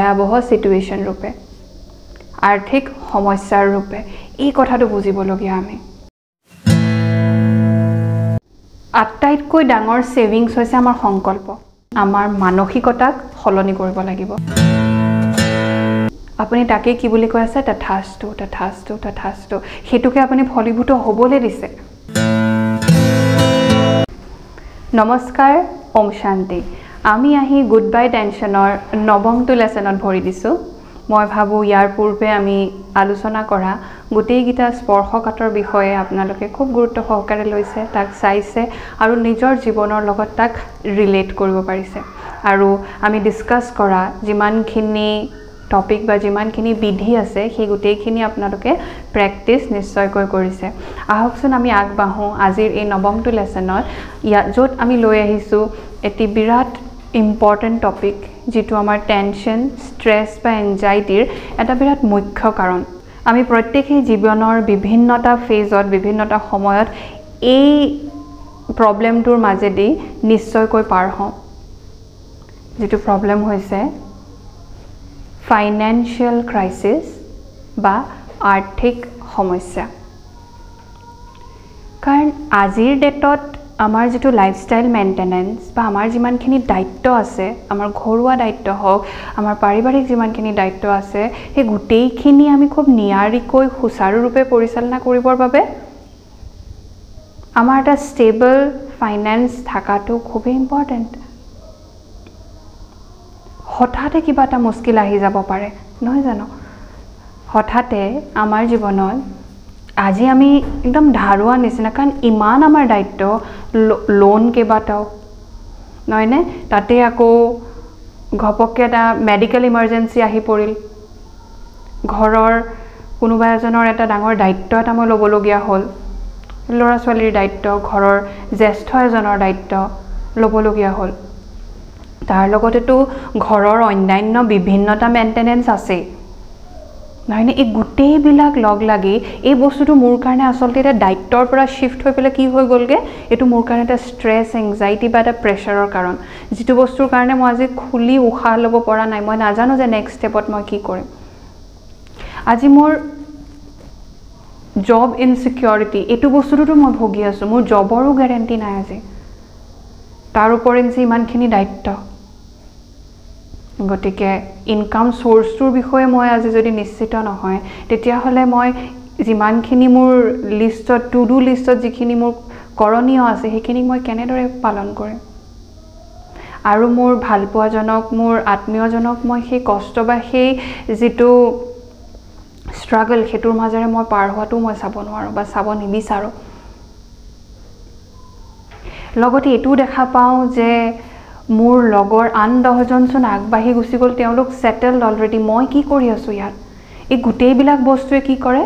ভয়াবহ সিটুৱেশ্যন ৰূপে আৰ্থিক সমস্যাৰ ৰূপে এই কথাটো বুজিবলগীয়া আমি আটাইতকৈ ডাঙৰ সেভিংস হৈছে আমাৰ সংকল্প আমাৰ মানসিকতাক সলনি কৰিব লাগিব আপুনি তাকে কি বুলি কৈ আছে তথাস্তু তথাস্তু তথাস্তু হেতুকে আপুনি ফলীভূত হ'বলৈ দিছে নমস্কাৰ ওম শান্তি আমি আহি গুড বাই টেনশনৰ নৱমটো লেসনত ভৰি দিছো মই ভাবো ইয়াৰ পূৰ্বে আমি আলোচনা কৰা গোটেইগিটা স্পৰ্শকাতৰ বিষয়ে আপোনালোকে খুব গুৰুত্ব সহকাৰে লৈছে তাক চাইছে আৰু নিজৰ জীৱনৰ লগত তাক ৰিলেট কৰিব পাৰিছে আৰু আমি ডিসকাস কৰা যিমানখিনি টপিক বা যিমানখিনি বিধি আছে সেই গোটেইখিনি আপোনালোকে প্ৰেক্টিস নিশ্চয়কৈ কৰিছে আহকচোন আমি আগবাঢ়ো আজিৰ এই নৱমটো লেসনত য'ত আমি লৈ আহিছো এটি বিৰাট ইম্পৰ্টেন্ট টপিক যেটো আমাৰ টেনশন স্ট্ৰেছ বা এনজাইটিৰ এটা বিৰাট মুখ্য কাৰণ আমি প্ৰত্যেকই জীৱনৰ বিভিন্নটা ফেজত বিভিন্নটা সময়ত এই প্ৰবলেমটোৰ মাজেদি নিশ্চয়কৈ পাৰ হওঁ যেটো প্ৰবলেম হৈছে ফাইনান্সিয়াল ক্ৰাইসিস বা আৰ্থিক সমস্যা কাৰণ আজিৰ ডেটত আমাৰ যেটো লাইফষ্টাইল মেইনটেনেন্স বা আমাৰ যিমানখিনি দায়িত্ব আছে আমাৰ ঘৰুৱা দায়িত্ব হওক আমাৰ পাৰিবাৰিক যিমানখিনি দায়িত্ব আছে সেই গোটেইখিনি আমি খুব নিয়াৰিকৈ সুচাৰুৰূপে পৰিচালনা কৰিবৰ বাবে আমাৰ এটা ষ্টেবল ফাইনান্স থাকাটো খুব ইম্পৰ্টেন্ট হঠাতে কিবা এটা মুস্কিল আহি যাব পাৰে নহয় জানো হঠাতে আমাৰ জীৱনত আজি আমি একদম ধাৰুৱা নিচিনা কাৰণ ইমান আমাৰ দায়িত্ব লোন কেবাটাও নয়নে তাতে আকৌ ঘপককে এটা মেডিকেল ইমাৰ্জেন্সি আহি পৰিল ঘৰৰ কোনোবা এজনৰ এটা ডাঙৰ দায়িত্ব এটা মই ল'বলগীয়া হ'ল ল'ৰা ছোৱালীৰ দায়িত্ব ঘৰৰ জ্যেষ্ঠ এজনৰ দায়িত্ব ল'বলগীয়া হ'ল তাৰ লগতেতো ঘৰৰ অন্যান্য বিভিন্নটা মেইনটেনেন্স আছে নাইনে এই গোটেইবিলাক লগ লাগি এই বস্তুটো মোৰ কাৰণে আসলতে এটা দায়িত্বৰ পৰা শিফট হৈ পেলে কি হৈ গলগে এটো মোৰ কাৰণে এটা স্ট্ৰেছ এংজাইটি বা এটা প্ৰেছাৰৰ কাৰণ যেটো বস্তুৰ কাৰণে মই আজি খুলি উশাহ ল'ব পৰা নাই মই নাজানো যে নেক্সট ষ্টেপত মই কি কৰিম আজি মোৰ জব ইনসিকিউৰিটি এটো বস্তুটো মই ভগি আছো মোৰ জবৰো গ্যাৰান্টি নাই আজি তাৰ ওপৰেঞ্চি ইমানখিনি দায়িত্ব গটিকে ইনকাম সোৰ্সটোৰ বিষয়ে মই আজি যদি নিশ্চিত নহয় তেতিয়া হলে মই যিমানখিনি মোৰ লিষ্টত টু ডু লিষ্টত যিখিনি মোৰ কৰণীয় আছে সেইখিনি মই কেনেদৰে পালন কৰিম আৰু মোৰ ভালপোৱাজনক মোৰ আত্মীয়জনক মই সেই কষ্ট বা সেই যেটো স্ট্ৰাগল হেতুৰ মাজেৰে মই পাৰ হোৱাটো মই চাব নোৱাৰো বা চাব নিবিচাৰো লগতে এটো দেখা পাওঁ যে মোৰ লগৰ আন 10 জনচোন আগবাঢ়ি গুচি গল তেওঁলোক সেটেলড অলৰেডি মই কি কৰি আছো ইয়াত এই গোটেইবিলাক বস্তুৱে কি কৰে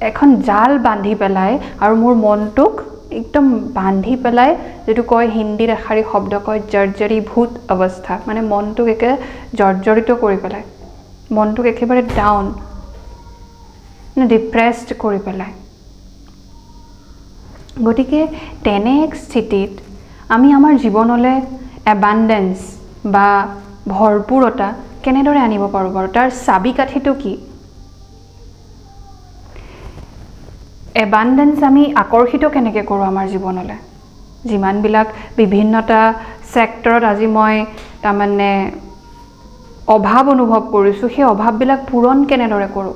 এখন জাল বান্ধি পেলাই আৰু মোৰ মনটোক একদম বান্ধি পেলাই যেটো কয় হিন্দীৰ এখাৰী শব্দ কয় জৰ্জৰীভূত অৱস্থা মানে মনটোক একে জৰ্জৰিত কৰি পেলাই মনটোক একেবাৰে ডাউন ডিপ্ৰেসড কৰি পেলাই গটিকে তেনে এক স্থিতিত আমি আমাৰ জীৱনলৈ এবান্ডেন্স বা ভৰপুৰতা কেনেদৰে আনিব পাৰো বাৰু তাৰ চাবিকাঠিটো কি এবান্ডেন্স আমি আকৰ্ষিত কেনেকৈ কৰো আমাৰ জীৱনলৈ যিমানবিলাক বিভিন্নটা সেক্টৰত আজি মই তাৰমানে অভাৱ অনুভৱ কৰিছো সেই অভাৱবিলাক পূৰণ কেনেদৰে কৰো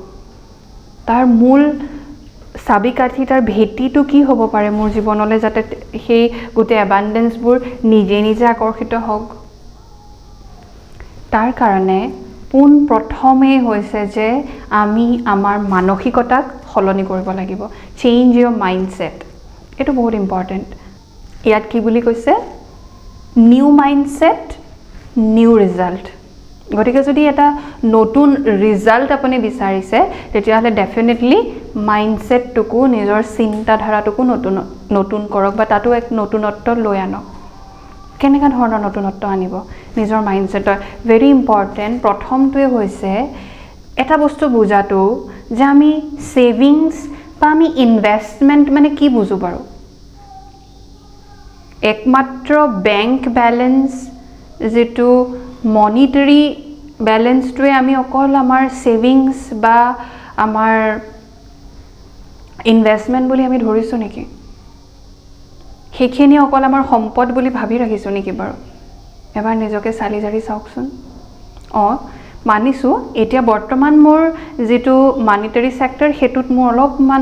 তাৰ মূল চাবিকাঠি তাৰ ভেটিটো কি হ'ব পাৰে মোৰ জীৱনলৈ যাতে সেই গোটে এবান্ডেন্সবোৰ নিজে নিজে আকৰ্ষিত হওক তাৰ কাৰণে পোন প্ৰথমে হৈছে যে আমি আমাৰ মানসিকতাক সলনি কৰিব লাগিব চেঞ্জ ইয়োৰ মাইন্ডসেট এটো বহুত ইম্পৰ্টেন্ট ইয়াত কি বুলি কৈছে নিউ মাইন্ডসেট নিউ ৰিজাল্ট গটিকে যদি এটা নতুন ৰিজাল্ট আপুনি বিচাৰিছে তেতিয়া হলে ডেফিনেটলি মাইন্ডসেটটুকু নিজৰ চিন্তাধাৰাটুকু নতুন কৰক বা তাতো এক নতুনত্ব লৈ আনক কেনেকা ধৰণৰ নতুনত্ব আনিব নিজৰ মাইন্ডসেটৰ ভেৰি ইম্পৰ্টেন্ট প্ৰথমটোৱে হৈছে এটা বস্তু বুজাটো যে আমি সেভিংস বা আমি ইনভেষ্টমেন্ট মানে কি বুজো বাৰু একমাত্ৰ বেংক ব্যালেন্স যেটো মনিটাৰী বেলেন্সটোৱে আমি অকল আমাৰ সেভিংস বা আমাৰ ইনভেষ্টমেন্ট বুলি আমি ধৰিছো নেকি সেইখিনি অকল আমাৰ সম্পদ বুলি ভাবি ৰাখিছো নেকি বাৰু এবাৰ নিজকে চালি জাৰি চাওকচোন মানিছো এতিয়া বৰ্তমান মোৰ যেটো মনিটাৰী সেক্টৰ হেতুত মোৰ অলপমান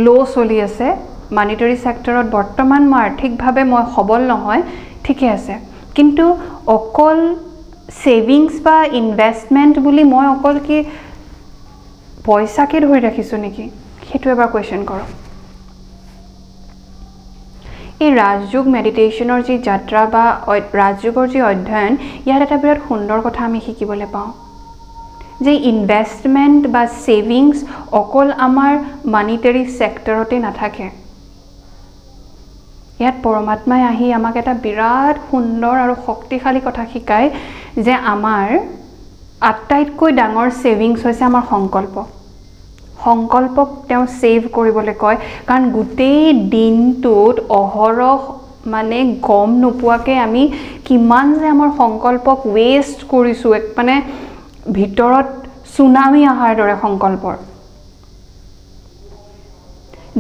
লো চলি আছে মনিটাৰী সেক্টৰত বৰ্তমান মই আৰ্থিকভাৱে মই সবল নহয় ঠিকে আছে কিন্তু অকল সেভিংস বা ইনভেষ্টমেন্ট বুলি মই অকল কি পইচাকে ধৰি ৰাখিছো নেকি হেতু এবাৰ কোৱেশ্চন কৰক এই ৰাজযোগ মেডিটেশনৰ যি যাত্ৰা বা ৰাজযোগৰ যি অধ্যয়ন ইয়াৰ এটা বিৰাট সুন্দৰ কথা আমি শিকিবলৈ পাওঁ যে ইনভেষ্টমেন্ট বা সেভিংস অকল আমাৰ মনিটাৰী সেক্টৰতে নাথাকে ইয়াত পৰমাত্মাই আহি আমাক এটা বিৰাট সুন্দৰ আৰু শক্তিশালী কথা শিকায় যে আমাৰ আটাইতকৈ ডাঙৰ সেভিংস হৈছে আমাৰ সংকল্পক তেওঁ সেভ কৰিবলৈ কয় কাৰণ গোটেই দিনটোত অহৰহ মানে গম নোপোৱাকে আমি কিমান যে আমাৰ সংকল্পক ওয়েষ্ট কৰিছো এক মানে ভিতৰত সুনামি আহাৰ দৰে সংকল্পৰ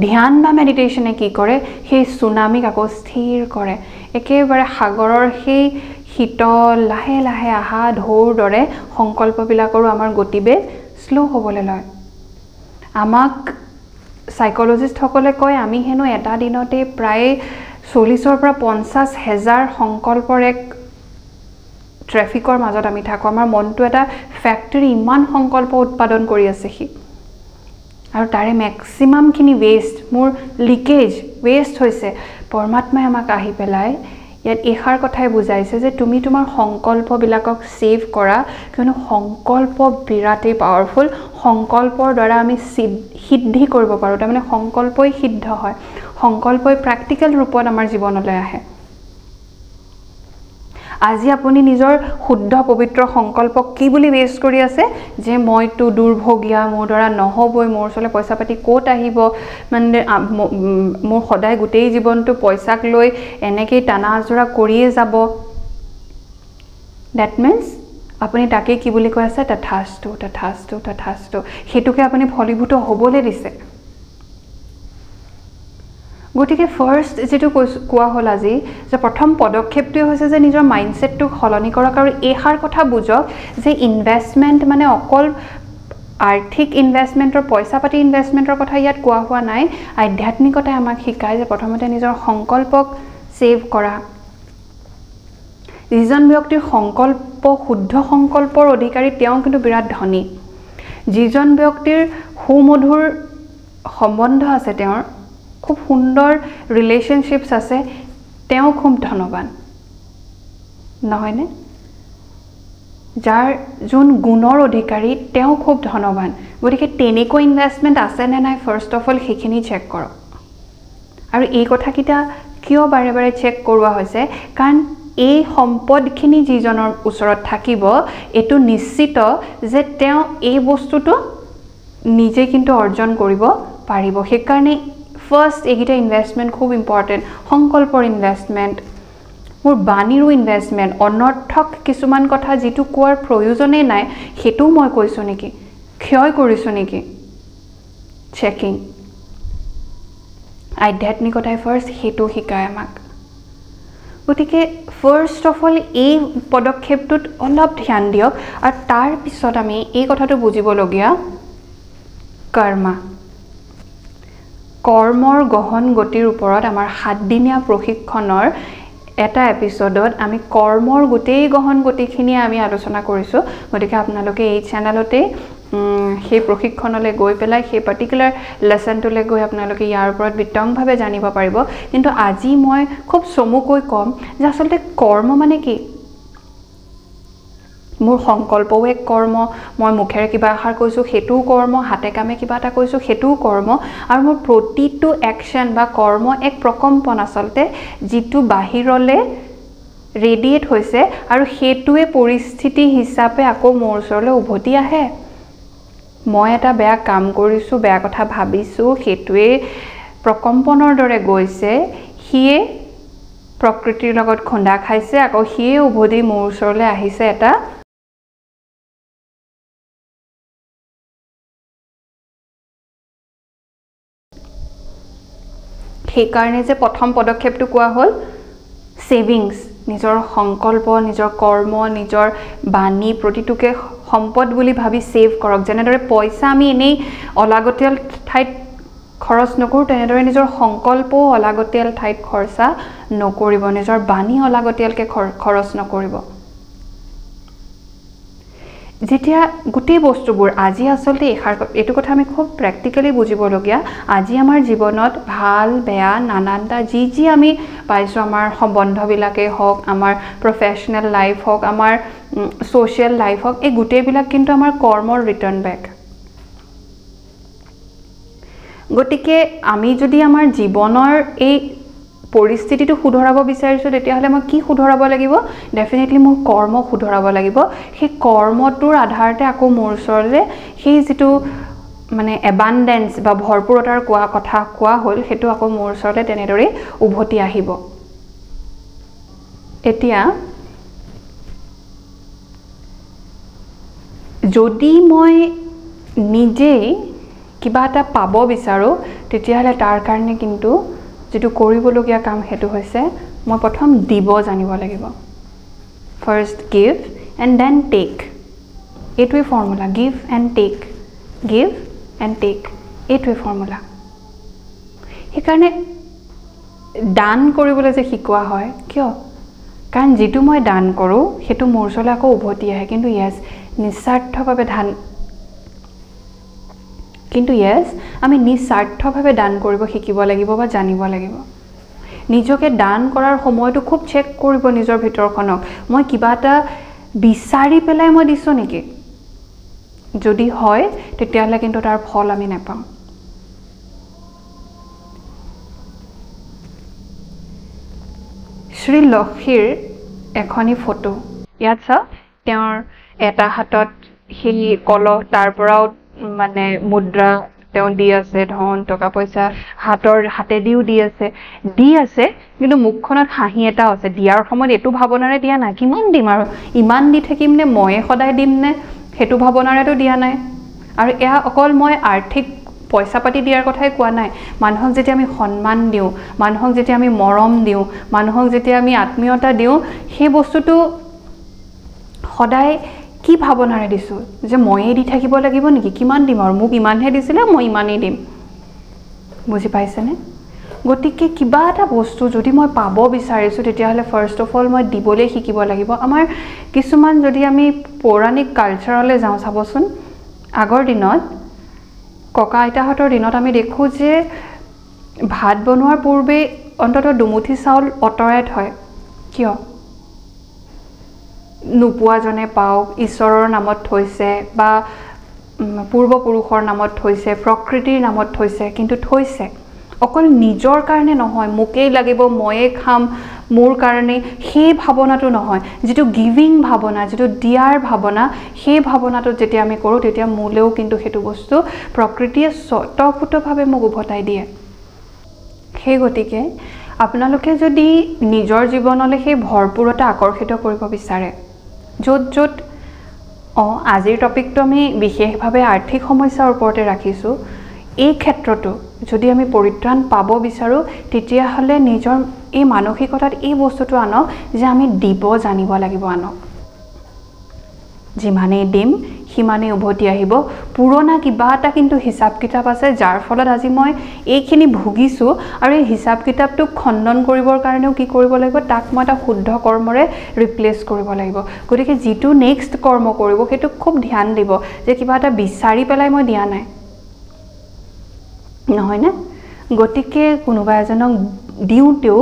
ধ্যান বা মেডিটেশনে কি কৰে সেই সুনামিক আকৌ স্থিৰ কৰে একেবাৰে সাগৰৰ সেই শীতল লাহে লাহে আহা ঢৌৰ দৰে সংকল্পবিলাকৰো আমাৰ গতিবেগ স্লো হ'বলৈ লয় আমাক সাইকোলজিষ্ট সকলে কয় আমি হেনো এটা দিনতে প্ৰায় 40 পৰা 50 হাজাৰ সংকল্পৰ এক ট্ৰাফিকৰ মাজত আমি থাকো আমাৰ মনটো এটা ফ্যাক্টৰী ইমান সংকল্প উৎপাদন কৰি আছে হি আৰু তাৰে ম্যাক্সিমাম খিনি ওয়েষ্ট মোৰ লিকেজ ওয়েষ্ট হৈছে পৰমাত্মাই আমাক আহি পেলাই ইয়াত এখাৰ কথাই বুজাইছে যে তুমি তোমাৰ সংকল্পবিলাকক সেভ কৰা কিয়নো সংকল্প বিৰাটেই পাৱাৰফুল সংকল্পৰ দ্বাৰা আমি সিদ্ধি কৰিব পাৰো তাৰ মানে সংকল্পই সিদ্ধ হয় সংকল্পই প্ৰ্যাকটিক্যাল ৰূপত আমাৰ জীৱনলৈ আহে আজি আপুনি নিজৰ শুদ্ধ পবিত্ৰ সংকল্পক কি বুলি বেস কৰি আছে যে মইটো দুৰ্ভগিয়া মোৰ দ্বাৰা নহবই মোৰ ওচৰলৈ পইচা পাতি কোট আহিব মানে মোৰ সদায় গোটেই জীৱনটো পইচাক লৈ এনেকৈ টানা আজৰা কৰিয়ে যাব দ্যাট মিন্স আপুনি তাকে কি বুলি কৈ আছে তথাস্তু হেতুকে আপুনি ফলীভূত হ'বলৈ দিছে গটিকে ফাৰ্স্ট যেটো কোৱা হল আজি যে প্ৰথম পদক্ষেপটো হৈছে যে নিজৰ মাইন্ডসেটটো খলনি কৰক আৰু এহাৰ কথা বুজক যে ইনভেষ্টমেন্ট মানে অকল আৰ্থিক ইনভেষ্টমেন্টৰ পইচা পাতি ইনভেষ্টমেন্টৰ কথা ইয়াত কোৱা হোৱা নাই আধ্যাত্মিকতাই আমাক শিকায় যে প্ৰথমতে নিজৰ সংকল্পক সেভ কৰা যিজন ব্যক্তিৰ সংকল্প শুদ্ধ সংকল্পৰ অধিকাৰী তেওঁ কিন্তু বিৰাট ধনী যিজন ব্যক্তিৰ সুমধুৰ সম্বন্ধ আছে তেওঁৰ খুব সুন্দৰ ৰিলেশনশিপস আছে তেওঁ খুব ধনবান নহয় নে যাৰ যোন গুণৰ অধিকাৰী তেওঁ খুব ধনবান গতিকে তেনেকৈ ইনভেষ্টমেন্ট আছে নে নাই ফাৰ্স্ট অফ অল সেইখিনি চেক কৰক আৰু এই কথাকিটা কিয় বাৰে বাৰে চেক কৰোৱা হৈছে কাৰণ এই সম্পদখিনি যিজনৰ ওচৰত থাকিব এটো নিশ্চিত যে তেওঁ এই বস্তুটো নিজে কিন্তু অৰ্জন কৰিব পাৰিব সেই কাৰণে ফাৰ্স্ট এগিটা ইনভেষ্টমেন্ট খুব ইম্পৰ্টেন্ট সংকল্পৰ ইনভেষ্টমেন্ট মোৰ বাণীৰো ইনভেষ্টমেন্ট অনৰ্থক কিছুমান কথা যেটো কোৱাৰ প্ৰয়োজনে নাই হেতু মই কৈছো নেকি ক্ষয় কৰিছো নেকি চেকিং আধ্যাত্মিকতাই ফাৰ্স্ট হেতু শিকায় আমাক গতিকে ফাৰ্স্ট অফ অল এই পদক্ষেপটোত অলপ ধ্যান দিয়ক আৰু তাৰ পিছত আমি এই কথাটো বুজিবলগীয়া কৰ্মৰ গহন গতিৰ ওপৰত আমাৰ 7 দিনীয়া প্ৰশিক্ষণৰ এটা এপিসোডত আমি কৰ্মৰ গোটেই গহন গতিখিনি আমি আলোচনা কৰিছো গতিকে আপোনালোকে এই চেনেলতে সেই প্ৰশিক্ষণলৈ গৈ পেলাই সেই পাৰ্টিকুলাৰ লেসনটোলৈ গৈ আপোনালোকে ইয়াৰ ওপৰত বিতংভাৱে জানিব পাৰিব কিন্তু আজি মই খুব চমুকৈ কম যে আসলে কৰ্ম মানে কি মোৰ সংকল্পও এক কৰ্ম মই মুখেৰে কিবা আহাৰ কৈছো হেতু কৰ্ম হাতে কামে কিবা এটা কৈছো হেতু কৰ্ম আৰু মোৰ প্ৰতিটো একশন বা কৰ্ম এক প্ৰকম্পন আসলতে যেটো বাহিৰলে ৰেডিয়েট হৈছে আৰু হেতুৱে পৰিস্থিতি হিচাপে আকৌ মোৰ ওচৰলৈ উভতি আহে মই এটা বেয়া কাম কৰিছো বেয়া কথা ভাবিছো হেতুৱে প্ৰকম্পনৰ দৰে গৈছে হিয়ে প্ৰকৃতিৰ লগত খুন্দা খাইছে আকৌ হিয়ে উভতি মোৰ ওচৰলৈ আহিছে এটা সেইকাৰণে যে প্ৰথম পদক্ষেপটো কোৱা হ'ল সেভিংস নিজৰ সংকল্প নিজৰ কৰ্ম নিজৰ বাণী প্ৰতিটোকে সম্পদ বুলি ভাবি সেভ কৰক যেনেদৰে পইচা আমি এনেই অলাগতিয়াল ঠাইত খৰচ নকৰোঁ তেনেদৰে নিজৰ সংকল্প অলাগতিয়াল ঠাইত খৰচা নকৰিব নিজৰ বাণী অলাগতিয়ালকে খৰচ নকৰিব যেতিয়া গোটেই বস্তুবোৰ আজি আসলতে এইটো কথা আমি খুব প্ৰ্যাকটিক্যালি বুজিবলগীয়া আজি আমাৰ জীৱনত ভাল বেয়া নানানটা যি আমি পাইছো আমাৰ সম্বন্ধবিলাকে হওক আমাৰ প্ৰফেশনাল লাইফ হওক আমাৰ সোশ্যাল লাইফ হওক এই গোটেইবিলাক কিন্তু আমাৰ কৰ্মৰ ৰিটাৰ্ণ বেক গতিকে আমি যদি আমাৰ জীৱনৰ এই পৰিস্থিতিটো সুধৰাব বিচাৰিছো তেতিয়াহলে মই কি সুধৰাব লাগিব ডেফিনেটলি মোৰ কৰ্ম সুধৰাব লাগিব সেই কৰ্মটোৰ আধাৰতে আকৌ মোৰ ওচৰলে সেই যেটো মানে এবান্ডেন্স বা ভৰপুৰতাৰ কথা কোৱা হ'ল হেতু আকৌ মোৰ ওচৰলে তেনেদৰে উভতি আহিব এতিয়া যদি মই নিজে কিবা এটা পাব বিচাৰো তেতিয়াহলে তাৰ কাৰণে কিন্তু যেটো কৰিবলগীয়া কাম হেতু হৈছে মই প্ৰথম দিব জানিব লাগিব first give and then take এটোই ফৰ্মুলা গিভ এন্ড টেক এটোই ফৰ্মুলা সেইকাৰণে দান কৰিবলৈ যে শিকোৱা হয় কিয় কাৰণ যেটো মই দান কৰো হেতু মোৰ ওচৰলৈ আকৌ উভতি আহে কিন্তু ইয়েস নিস্বাৰ্থভাৱে আমি নিস্বাৰ্থভাৱে দান কৰিব শিকিব লাগিব বা জানিব লাগিব নিজকে দান কৰাৰ সময়টো খুব চেক কৰিব নিজৰ ভিতৰখনক মই কিবা এটা বিচাৰি পেলাই মই দিছো নেকি যদি হয় তেতিয়াহলে কিন্তু তাৰ ফল আমি নাপাম শ্ৰী লক্ষীৰ এখনি ফটো ইয়াত তেওঁৰ এটা হাতত সেই কলহ তাৰ পৰাও মানে মুদ্ৰা তেওঁ দি আছে ধন টকা পইচা হাতেদিও দি আছে কিন্তু মুখখনত হাঁহি এটা আছে দিয়াৰ সময়ত এটো ভাবনাৰে দিয়া না কিমান দিম আৰু ইমান দি থাকিম নে ময়ে সদায় দিম নে হেতু ভাবনাৰেটো দিয়া নাই আৰু এয়া অকল মই আৰ্থিক পইচা পাতি দিয়াৰ কথাই কোৱা নাই মানুহক যেতিয়া আমি সন্মান দিও মানুহক যেতিয়া আমি মৰম দিও মানুহক যেতিয়া আমি আত্মীয়তা দিও সেই বস্তুটো সদায় কি ভাবনাৰে দিছো যে ময়ে দি থাকিব লাগিব নেকি কিমান দিম আৰু মোক ইমানহে দিছিলে মই ইমানেই দিম বুজি পাইছেনে গতিকে কিবা এটা বস্তু যদি মই পাব বিচাৰিছো তেতিয়াহলে ফাৰ্স্ট অফ অল মই দিবলৈ শিকিব লাগিব আমাৰ কিছুমান যদি আমি পৌৰাণিক কালচাৰলৈ যাওঁ চাবচোন আগৰ দিনত ককা আইতাহঁতৰ দিনত আমি দেখো যে ভাত বনোৱাৰ পূৰ্বে অন্তত দুমুঠি চাউল অতৰাই থয় কিয় নুপুৱাজনে পাওক ঈশ্বৰৰ নামত থৈছে বা পূৰ্বপুৰুষৰ নামত থৈছে প্ৰকৃতিৰ নামত থৈছে কিন্তু থৈছে অকল নিজৰ কাৰণে নহয় মোকেই লাগিব ময়ে খাম মোৰ কাৰণে সেই ভাবনাটো নহয় যেটো গিভিং ভাবনা যেটো দিয়াৰ ভাবনা সেই ভাবনাটো যেতিয়া আমি কৰো তেতিয়া মূলেও কিন্তু হেতু বস্তু প্ৰকৃতিয়ে স্বতঃপুতভাৱে মোক উভতাই দিয়ে সেই গতিকে আপোনালোকে যদি নিজৰ জীৱনলৈ সেই ভৰপুৰতা আকৰ্ষিত কৰিব বিচাৰে যত আজিৰ টপিকটো আমি বিশেষভাৱে আৰ্থিক সমস্যাৰ ওপৰতে ৰাখিছো এই ক্ষেত্ৰটো যদি আমি পৰিত্ৰাণ পাব বিচাৰো তেতিয়া হলে নিজৰ এই মানসিকতাত এই বস্তুটো আনক যে আমি দিব জানিব লাগিব আনক যিমানে দিম হিমানে উভতি আহিব পুৰণা কিবা এটা কিন্তু হিসাব কিতাপ আছে যাৰ ফলত আজি মই এইখিনি ভুগিছো আৰু এই হিসাব কিতাপটো খণ্ডন কৰিবৰ কাৰণেও কি কৰিব লাগিব তাক মই এটা শুদ্ধ কৰ্মৰে ৰিপ্লেস কৰিব লাগিব গতিকে যেটো নেক্সট কৰ্ম কৰিব হেতু খুব ধ্যান দিব যে কিবা এটা বিচাৰি পেলাই মই দিয়া নাই নহয় না গতিকে কোনোবা এজনক দিওতেও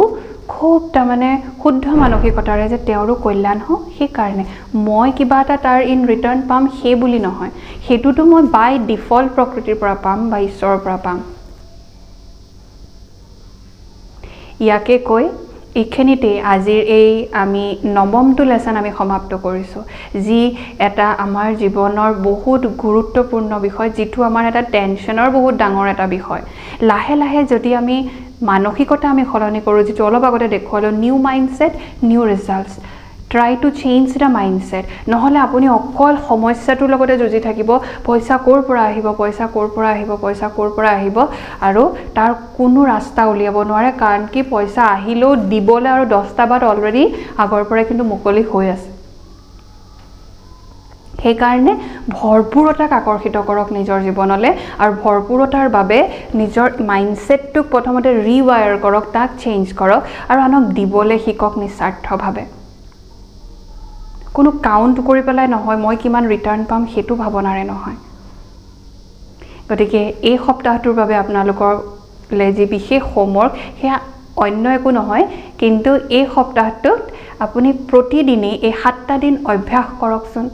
খুব মানে শুদ্ধ মানসিকতাৰে যে তেওঁৰো কল্যাণ হ সেই কাৰণে মই কিবা এটা তাৰ ইন ৰিটাৰ্ণ পাম সেই বুলি নহয় হেতুটো মই বাই ডিফল্ট প্ৰকৃতিৰ পৰা পাম বা ঈশ্বৰৰ পৰা পাম ইয়াকে কৈ এইখিনিতে আজিৰ এই আমি নৱমটো লেসন আমি সমাপ্ত কৰিছো যি এটা আমাৰ জীৱনৰ বহুত গুৰুত্বপূৰ্ণ বিষয় যেটো আমাৰ এটা টেনচনৰ বহুত ডাঙৰ এটা বিষয় লাহে লাহে যদি আমি মানসিকতা আমি সলনি কৰো যেটো অলপ আগতে দেখুৱালো new mindset new results try to change the mindset নহ'লে আপুনি অকল সমস্যাটোৰ লগতে যুঁজি থাকিব পইচা ক'ৰ পৰা আহিব পইচা ক'ৰ পৰা আহিব পইচা ক'ৰ পৰা আহিব আৰু তাৰ কোনো ৰাস্তা উলিয়াব নোৱাৰে কাৰণ কি পইচা আহিলেও দিবলৈ আৰু 10টা বাট অলৰেডি আগৰ পৰাই কিন্তু মুকলি হৈ আছে সেইকাৰণে ভৰপুৰতাক আকৰ্ষিত কৰক নিজৰ জীৱনলৈ আৰু ভৰপুৰতাৰ বাবে নিজৰ মাইণ্ডছেটটোক প্ৰথমতে ৰিৱায়াৰ কৰক তাক চেঞ্জ কৰক আৰু আনক দিবলৈ শিকক নিস্বাৰ্থভাৱে কোনো কাউণ্ট কৰি পেলাই নহয় মই কিমান ৰিটাৰ্ণ পাম সেইটো ভাৱনাৰে নহয় গতিকে এই সপ্তাহটোৰ বাবে আপোনালোকৰলৈ যি বিশেষ হোমৱৰ্ক সেয়া অন্য একো নহয় কিন্তু এই সপ্তাহটোত আপুনি প্ৰতিদিনেই এই 7টা দিন অভ্যাস কৰকচোন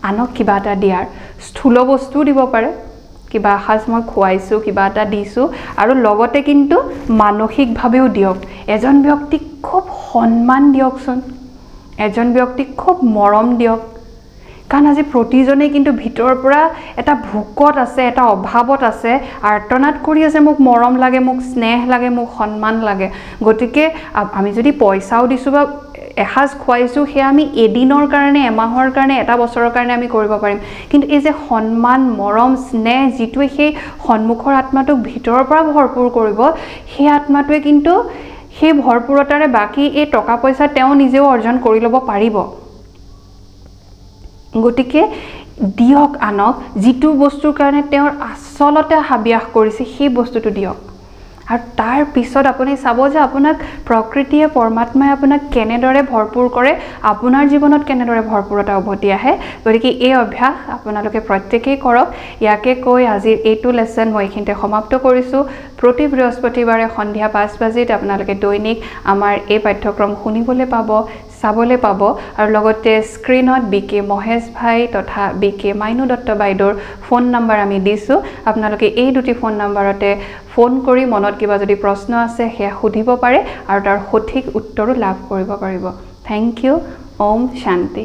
আনক কিবা এটা দিয়াৰ স্থূল বস্তুও দিব পাৰে কিবা এসাঁজ মই খুৱাইছোঁ কিবা এটা দিছোঁ আৰু লগতে কিন্তু মানসিকভাৱেও দিয়ক এজন ব্যক্তিক খুব সন্মান দিয়কচোন এজন ব্যক্তিক খুব মৰম দিয়ক কাৰণ আজি প্ৰতিজনে কিন্তু ভিতৰৰ পৰা এটা ভোকত আছে এটা অভাৱত আছে আৰ্তনাদ কৰি আছে মোক মৰম লাগে মোক স্নেহ লাগে মোক সন্মান লাগে গতিকে আমি যদি পইচাও দিছোঁ বা এসাঁজ খুৱাইছোঁ সেয়া আমি এদিনৰ কাৰণে এমাহৰ কাৰণে এটা বছৰৰ কাৰণে আমি কৰিব পাৰিম কিন্তু এই যে সন্মান মৰম স্নেহ যিটোৱে সেই সন্মুখৰ আত্মাটোক ভিতৰৰ পৰা ভৰপূৰ কৰিব সেই আত্মাটোৱে কিন্তু সেই ভৰপূৰতাৰে বাকী এই টকা পইচা তেওঁ নিজেও অৰ্জন কৰি ল'ব পাৰিব গতিকে দিয়ক আনক যিটো বস্তুৰ কাৰণে তেওঁৰ আচলতে হাবিয়াস কৰিছে সেই বস্তুটো দিয়ক আৰু তাৰ পিছত আপুনি চাব যে আপোনাক প্ৰকৃতিয়ে পৰমাত্মাই আপোনাক কেনেদৰে ভৰপূৰ কৰে আপোনাৰ জীৱনত কেনেদৰে ভৰপূৰতা উভতি আহে গতিকে এই অভ্যাস আপোনালোকে প্ৰত্যেকেই কৰক ইয়াকে কৈ আজিৰ এইটো লেসন মই এইখিনিতে সমাপ্ত কৰিছোঁ প্ৰতি বৃহস্পতিবাৰে সন্ধিয়া 5 বজাত আপোনালোকে দৈনিক আমাৰ এই পাঠ্যক্ৰম শুনিবলৈ পাব চাবলৈ পাব আৰু লগতে স্ক্ৰিনত বিকে মহেশ ভাই তথা বিকে মাইনু দত্ত বাইদেউৰ ফোন নম্বৰ আমি দিছোঁ আপোনালোকে এই দুটি ফোন নম্বৰতে ফোন কৰি মনত কিবা যদি প্ৰশ্ন আছে সেয়া সুধিব পাৰে আৰু তাৰ সঠিক উত্তৰো লাভ কৰিব পাৰিব থ্যাংক ইউ ওম শান্তি